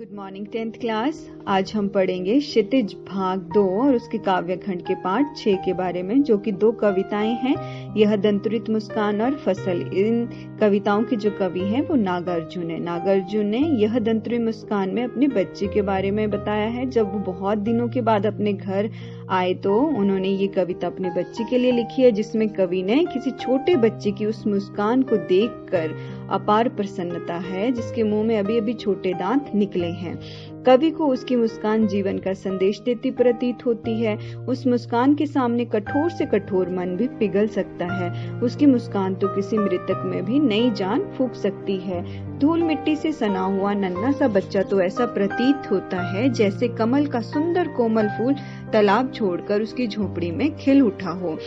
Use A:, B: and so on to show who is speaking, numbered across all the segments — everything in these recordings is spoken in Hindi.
A: Good morning 10th class. आज हम पढ़ेंगे क्षितिज भाग 2 और उसके काव्य खंड के पाठ 6 के बारे में, जो कि 2 कविताएं हैं। यह दंतुरित मुस्कान और फसल। इन कविताओं के जो कवि हैं वो नागार्जुन है। नागार्जुन ने यह दंतुरित मुस्कान में अपने बच्चे के बारे में बताया है। जब वो बहुत दिनों के बाद अपने घर आए तो उन्होंने ये कविता अपने बच्चे के लिए लिखी है, जिसमें कवि ने किसी छोटे बच्चे की उस मुस्कान को देखकर अपार प्रसन्नता है, जिसके मुंह में अभी अभी छोटे दांत निकले हैं। कवि को उसकी मुस्कान जीवन का संदेश देती प्रतीत होती है। उस मुस्कान के सामने कठोर से कठोर मन भी पिघल सकता है। उसकी मुस्कान तो किसी मृतक में भी नई जान फूंक सकती है। धूल मिट्टी से सना हुआ नन्हा सा बच्चा तो ऐसा प्रतीत होता है जैसे कमल का सुंदर कोमल फूल तालाब छोड़कर उसकी झोपड़ी में खिल उठा हो।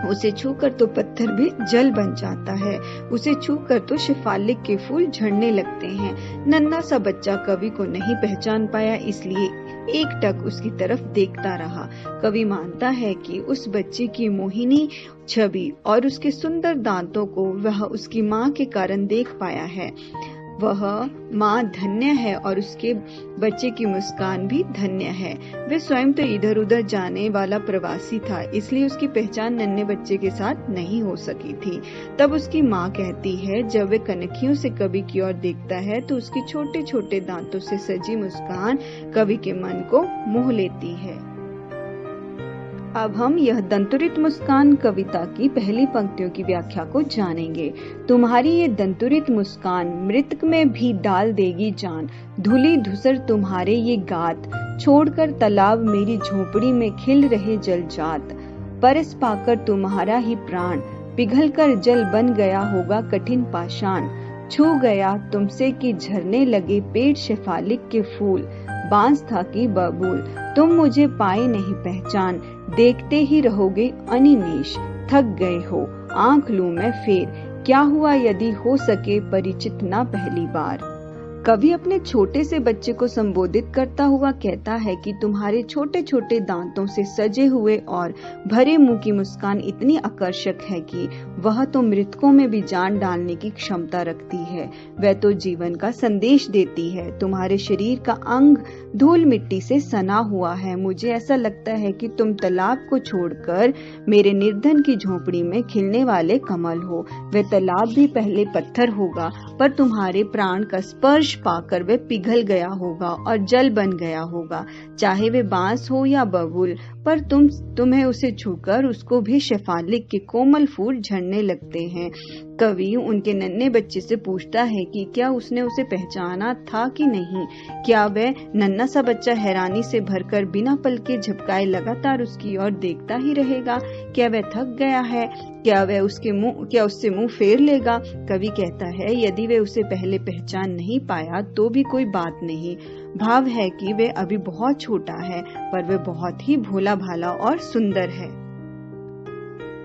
A: उसे छूकर तो पत्थर भी जल बन जाता है। उसे छूकर तो शिफालिक के फूल झड़ने लगते हैं। नन्हा सा बच्चा कवि को नहीं पहचान पाया, इसलिए एकटक उसकी तरफ देखता रहा। कवि मानता है कि उस बच्चे की मोहिनी छवि और उसके सुंदर दांतों को वह उसकी माँ के कारण देख पाया है। वह माँ धन्य है और उसके बच्चे की मुस्कान भी धन्य है। वह स्वयं तो इधर उधर जाने वाला प्रवासी था, इसलिए उसकी पहचान नन्हे बच्चे के साथ नहीं हो सकी थी। तब उसकी माँ कहती है, जब वह कनखियों से कवि की ओर देखता है तो उसकी छोटे छोटे दांतों से सजी मुस्कान कवि के मन को मोह लेती है। अब हम यह दंतुरित मुस्कान कविता की पहली पंक्तियों की व्याख्या को जानेंगे। तुम्हारी ये दंतुरित मुस्कान मृतक में भी डाल देगी जान। धुली धुसर तुम्हारे ये गात, छोड़कर तालाब मेरी झोपड़ी में खिल रहे जलजात। परस पाकर तुम्हारा ही प्राण, पिघलकर जल बन गया होगा कठिन पाषाण। छू गया तुमसे कि झरने लगे पेड़ शेफालिक के फूल। बांस था कि बबूल, तुम मुझे पाए नहीं पहचान। देखते ही रहोगे अनिमेष, थक गए हो आंख लूं मैं फेर। क्या हुआ यदि हो सके परिचित ना पहली बार। कवि अपने छोटे से बच्चे को संबोधित करता हुआ कहता है कि तुम्हारे छोटे छोटे दांतों से सजे हुए और भरे मुंह की मुस्कान इतनी आकर्षक है कि वह तो मृतकों में भी जान डालने की क्षमता रखती है। वह तो जीवन का संदेश देती है। तुम्हारे शरीर का अंग धूल मिट्टी से सना हुआ है। मुझे ऐसा लगता है कि तुम तालाब को छोड़कर मेरे निर्धन की झोपड़ी में खिलने वाले कमल हो। वह तालाब भी पहले पत्थर होगा, पर तुम्हारे प्राण का स्पर्श पाकर वे पिघल गया होगा और जल बन गया होगा। चाहे वे बांस हो या बबूल, पर तुम्हें उसे छूकर उसको भी शेफालिक के कोमल फूल झड़ने लगते हैं। कवि उनके नन्हे बच्चे से पूछता है कि क्या उसने उसे पहचाना था कि नहीं। क्या वह नन्हा सा बच्चा हैरानी से भरकर बिना पलके झपकाए लगातार उसकी ओर देखता ही रहेगा। क्या वह थक गया है। क्या उससे मुंह फेर लेगा। कवि कहता है, यदि वे उसे पहले पहचान नहीं पाया तो भी कोई बात नहीं। भाव है कि वे अभी बहुत छोटा है, पर वे बहुत ही भोला भाला और सुंदर है।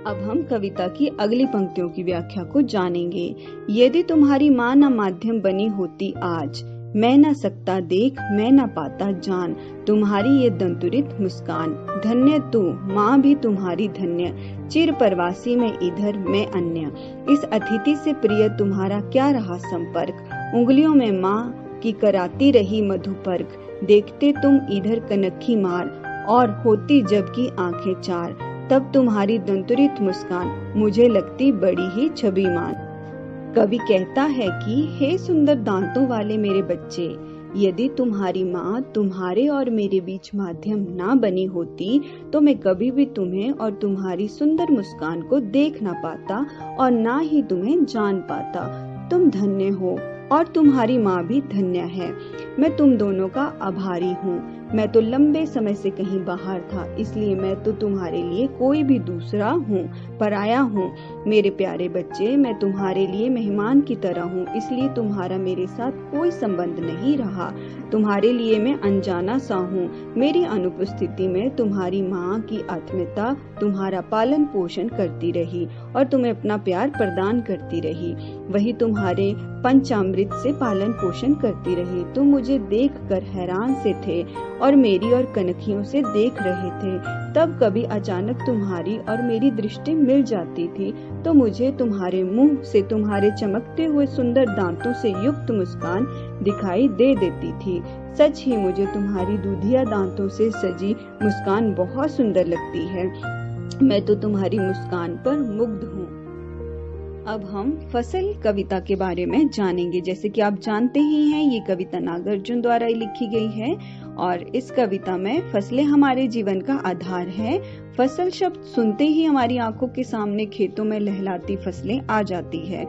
A: अब हम कविता की अगली पंक्तियों की व्याख्या को जानेंगे। यदि तुम्हारी माँ न माध्यम बनी होती आज, मैं न सकता देख मैं न पाता जान। तुम्हारी ये दंतुरित मुस्कान, धन्य तू माँ भी तुम्हारी धन्य। चिर परवासी में इधर मैं अन्य, इस अतिथि से प्रिय तुम्हारा क्या रहा संपर्क। उंगलियों में माँ की कराती रही मधुपर्क, देखते तुम इधर कनखी मार और होती जबकि आंखें चार। तब तुम्हारी दंतुरित मुस्कान मुझे लगती बड़ी ही छबिमान। कवि कहता है कि हे सुंदर दांतों वाले मेरे बच्चे, यदि तुम्हारी माँ तुम्हारे और मेरे बीच माध्यम ना बनी होती तो मैं कभी भी तुम्हें और तुम्हारी सुंदर मुस्कान को देख ना पाता और ना ही तुम्हें जान पाता। तुम धन्य हो और तुम्हारी माँ भी धन्य है। मैं तुम दोनों का आभारी हूँ। मैं तो लंबे समय से कहीं बाहर था, इसलिए मैं तो तुम्हारे लिए कोई भी दूसरा हूँ, पराया हूँ। मेरे प्यारे बच्चे, मैं तुम्हारे लिए मेहमान की तरह हूँ, इसलिए तुम्हारा मेरे साथ कोई संबंध नहीं रहा। तुम्हारे लिए मैं अनजाना सा हूँ। मेरी अनुपस्थिति में तुम्हारी माँ की आत्मीयता तुम्हारा पालन पोषण करती रही और तुम्हें अपना प्यार प्रदान करती रही। वही तुम्हारे पंचामृत से पालन पोषण करती रही। तुम मुझे देखकर हैरान से थे और मेरी और कनखियों से देख रहे थे। तब कभी अचानक तुम्हारी और मेरी दृष्टि मिल जाती थी तो मुझे तुम्हारे मुंह से तुम्हारे चमकते हुए सुंदर दांतों से युक्त मुस्कान दिखाई दे देती थी। सच ही मुझे तुम्हारी दूधिया दांतों से सजी मुस्कान बहुत सुंदर लगती है। मैं तो तुम्हारी मुस्कान पर मुग्ध हूँ। अब हम फसल कविता के बारे में जानेंगे। जैसे कि आप जानते ही हैं, ये कविता नागार्जुन द्वारा लिखी गई है और इस कविता में फसलें हमारे जीवन का आधार है। फसल शब्द सुनते ही हमारी आंखों के सामने खेतों में लहलाती फसलें आ जाती है।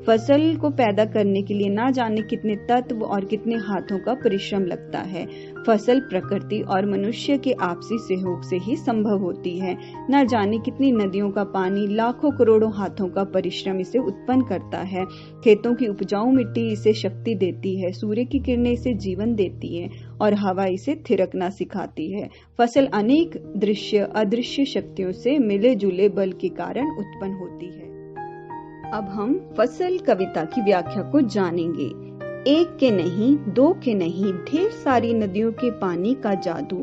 A: फसल को पैदा करने के लिए ना जाने कितने तत्व और कितने हाथों का परिश्रम लगता है। फसल प्रकृति और मनुष्य के आपसी सहयोग से ही संभव होती है। न जाने कितनी नदियों का पानी, लाखों करोड़ों हाथों का परिश्रम इसे उत्पन्न करता है। खेतों की उपजाऊ मिट्टी इसे शक्ति देती है, सूर्य की किरणें इसे जीवन देती है और हवा इसे थिरकना सिखाती है। फसल अनेक दृश्य अदृश्य शक्तियों से मिले जुले बल के कारण उत्पन्न होती है। अब हम फसल कविता की व्याख्या को जानेंगे। एक के नहीं, दो के नहीं, ढेर सारी नदियों के पानी का जादू।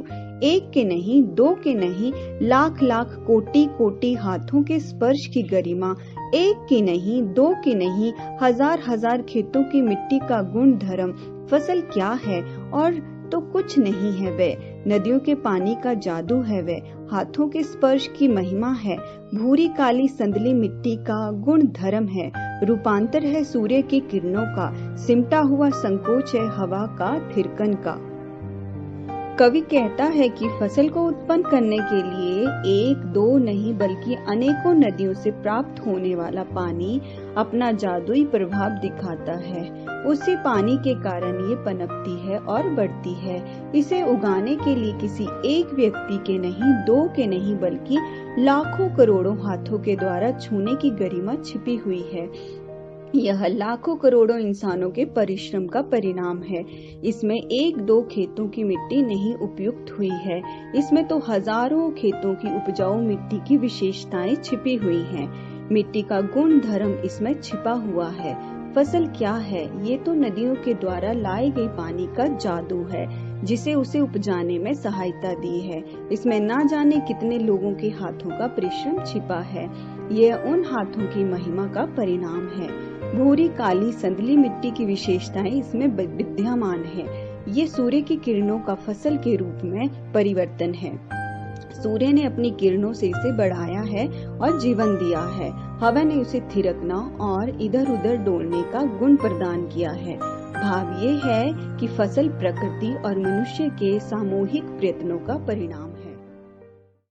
A: एक के नहीं, दो के नहीं, लाख लाख कोटि कोटि हाथों के स्पर्श की गरिमा। एक की नहीं, दो की नहीं, हजार हजार खेतों की मिट्टी का गुण धर्म। फसल क्या है और तो कुछ नहीं है वे, नदियों के पानी का जादू है वे, हाथों के स्पर्श की महिमा है, भूरी काली संदली मिट्टी का गुण धर्म है, रूपांतर है सूर्य की किरणों का, सिमटा हुआ संकोच है हवा का थिरकन का। कवि कहता है कि फसल को उत्पन्न करने के लिए एक दो नहीं बल्कि अनेकों नदियों से प्राप्त होने वाला पानी अपना जादुई प्रभाव दिखाता है। उसी पानी के कारण ये पनपती है और बढ़ती है। इसे उगाने के लिए किसी एक व्यक्ति के नहीं, दो के नहीं बल्कि लाखों करोड़ों हाथों के द्वारा छूने की गरिमा छिपी हुई है। यह लाखों करोड़ों इंसानों के परिश्रम का परिणाम है। इसमें एक दो खेतों की मिट्टी नहीं उपयुक्त हुई है, इसमें तो हजारों खेतों की उपजाऊ मिट्टी की विशेषताएं छिपी हुई हैं। मिट्टी का गुण धर्म इसमें छिपा हुआ है। फसल क्या है? ये तो नदियों के द्वारा लाए गए पानी का जादू है, जिसे उसे उपजाने में सहायता दी है। इसमें ना जाने कितने लोगों के हाथों का परिश्रम छिपा है। यह उन हाथों की महिमा का परिणाम है। भूरी काली संदली मिट्टी की विशेषताएं इसमें विद्यमान है। ये सूर्य की किरणों का फसल के रूप में परिवर्तन है। सूर्य ने अपनी किरणों से इसे बढ़ाया है और जीवन दिया है। हवा ने उसे थिरकना और इधर उधर डोलने का गुण प्रदान किया है। भाव ये है कि फसल प्रकृति और मनुष्य के सामूहिक प्रयत्नों का परिणाम है।